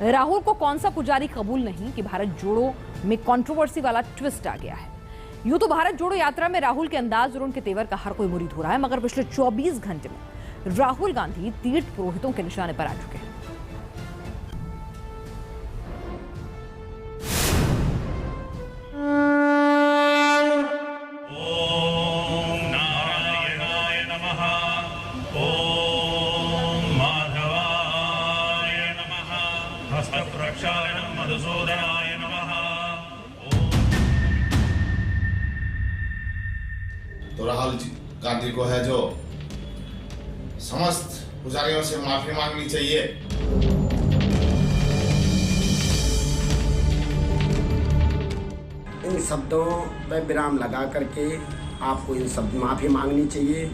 राहुल को कौन सा पुजारी कबूल नहीं कि भारत जोड़ो में कंट्रोवर्सी वाला ट्विस्ट आ गया है। यूं तो भारत जोड़ो यात्रा में राहुल के अंदाज और उनके तेवर का हर कोई मुरीद हो रहा है, मगर पिछले 24 घंटे में राहुल गांधी तीर्थ पुरोहितों के निशाने पर आ चुके हैं। तो राहुल गांधी को है जो समस्त पुजारियों से माफी मांगनी चाहिए। इन शब्दों पर विराम लगा करके आपको इन शब्द माफी मांगनी चाहिए।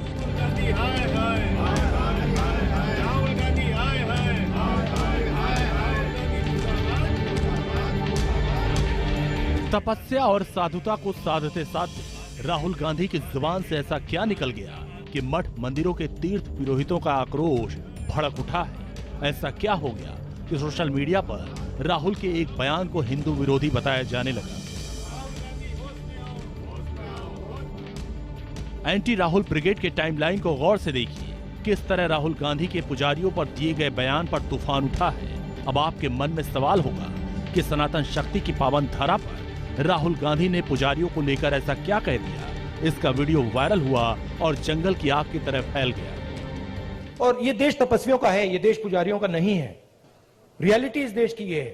तपस्या और साधुता को साधते साधते राहुल गांधी की जुबान से ऐसा क्या निकल गया कि मठ मंदिरों के तीर्थ पुरोहितों का आक्रोश भड़क उठा है। ऐसा क्या हो गया कि सोशल मीडिया पर राहुल के एक बयान को हिंदू विरोधी बताया जाने लगा। एंटी राहुल ब्रिगेड के टाइमलाइन को गौर से देखिए। किस तरह राहुल गांधी के पुजारियों पर दिए गए बयान पर तूफान उठा है। अब आपके मन में सवाल होगा कि सनातन शक्ति की पावन धरा पर राहुल गांधी ने पुजारियों को लेकर ऐसा क्या कह दिया। इसका वीडियो वायरल हुआ और जंगल की आग की तरह फैल गया। और ये देश तपस्वियों का है, ये देश पुजारियों का नहीं है। रियलिटी इस देश की ये है।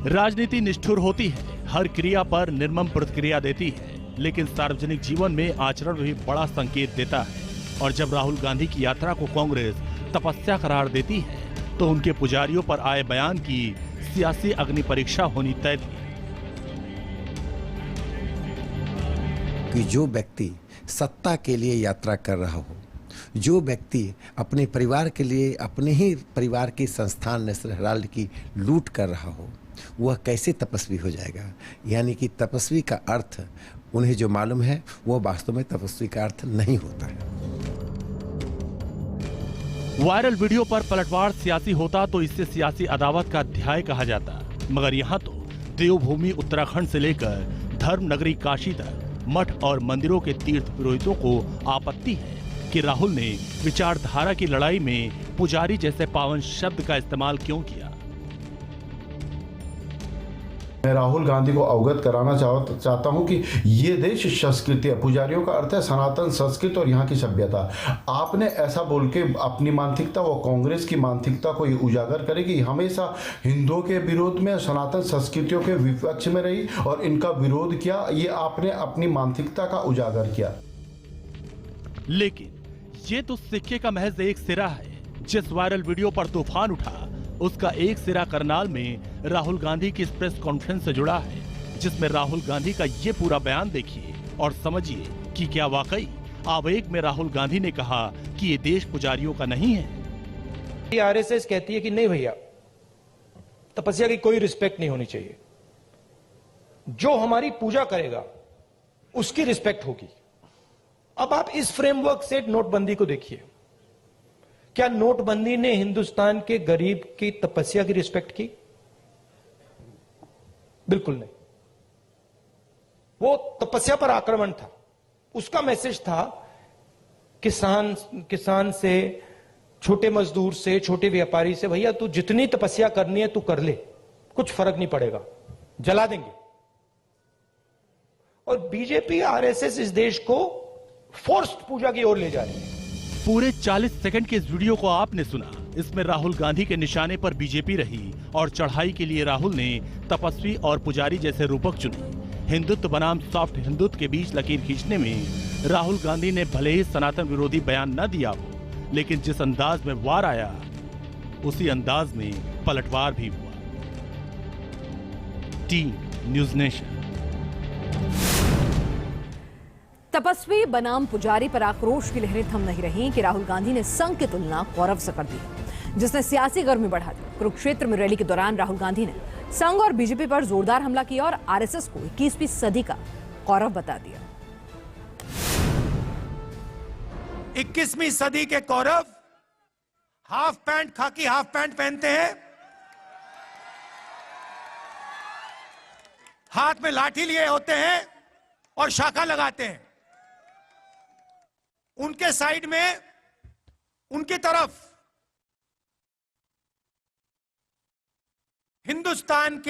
राजनीति निष्ठुर होती है, हर क्रिया पर निर्मम प्रतिक्रिया देती है, लेकिन सार्वजनिक जीवन में आचरण भी बड़ा संकेत देता है। और जब राहुल गांधी की यात्रा को कांग्रेस तपस्या करार देती है तो उनके पुजारियों पर आए बयान की सियासी अग्नि परीक्षा होनी तय थी। कि जो व्यक्ति सत्ता के लिए यात्रा कर रहा हो, जो व्यक्ति अपने परिवार के लिए अपने ही परिवार की संस्थान नेशनल हेराल्ड की लूट कर रहा हो, वह कैसे तपस्वी हो जाएगा। यानी कि तपस्वी का अर्थ उन्हें जो मालूम है वह वास्तव में तपस्वी का अर्थ नहीं होता है। वायरल वीडियो पर पलटवार सियासी होता तो इसे सियासी अदावत का अध्याय कहा जाता, मगर यहाँ तो देवभूमि उत्तराखंड से लेकर धर्म नगरी काशी तक मठ और मंदिरों के तीर्थ पुरोहितों को आपत्ति है कि राहुल ने विचारधारा की लड़ाई में पुजारी जैसे पावन शब्द का इस्तेमाल क्यों किया। मैं राहुल गांधी को अवगत कराना चाहता हूं कि ये देश संस्कृति है। पुजारियों का अर्थ है सनातन संस्कृति और यहाँ की सभ्यता। आपने ऐसा बोल के अपनी मानसिकता व कांग्रेस की मानसिकता को ये उजागर करे कि हमेशा हिंदुओं के विरोध में, सनातन संस्कृतियों के विपक्ष में रही और इनका विरोध किया। ये आपने अपनी मानसिकता का उजागर किया। लेकिन ये तो सिक्के का महज एक सिरा है। जिस वायरल वीडियो पर तूफान उठा उसका एक सिरा करनाल में राहुल गांधी की इस प्रेस कॉन्फ्रेंस से जुड़ा है, जिसमें राहुल गांधी का ये पूरा बयान देखिए और समझिए कि क्या वाकई आवेग में राहुल गांधी ने कहा कि ये देश पुजारियों का नहीं है। आरएसएस कहती है कि नहीं भैया, तपस्या की कोई रिस्पेक्ट नहीं होनी चाहिए। जो हमारी पूजा करेगा उसकी रिस्पेक्ट होगी। अब आप इस फ्रेमवर्क से नोटबंदी को देखिए। क्या नोटबंदी ने हिंदुस्तान के गरीब की तपस्या की रिस्पेक्ट की? बिल्कुल नहीं। वो तपस्या पर आक्रमण था। उसका मैसेज था किसान से, छोटे मजदूर से, छोटे व्यापारी से, भैया तू जितनी तपस्या करनी है तू कर ले, कुछ फर्क नहीं पड़ेगा, जला देंगे। और बीजेपी आरएसएस इस देश को फोर्स्ड पूजा की ओर ले जा रही है। पूरे 40 सेकंड के इस वीडियो को आपने सुना। इसमें राहुल गांधी के निशाने पर बीजेपी रही और चढ़ाई के लिए राहुल ने तपस्वी और पुजारी जैसे रूपक चुने। हिंदुत्व बनाम सॉफ्ट हिंदुत्व के बीच लकीर खींचने में राहुल गांधी ने भले ही सनातन विरोधी बयान न दिया हो, लेकिन जिस अंदाज में वार आया उसी अंदाज में पलटवार भी हुआ। Team news nation. तपस्वी बनाम पुजारी पर आक्रोश की लहरें थम नहीं रही कि राहुल गांधी ने संघ की तुलना कौरव से कर दी, जिसने सियासी गर्मी बढ़ा दी। कुरुक्षेत्र में रैली के दौरान राहुल गांधी ने संघ और बीजेपी पर जोरदार हमला किया और आरएसएस को 21वीं सदी का कौरव बता दिया। 21वीं सदी के कौरव हाफ पैंट, खाकी हाफ पैंट पहनते हैं हाथ में लाठी लिए होते हैं और शाखा लगाते हैं। उनके साइड में, उनकी तरफ हिंदुस्तान के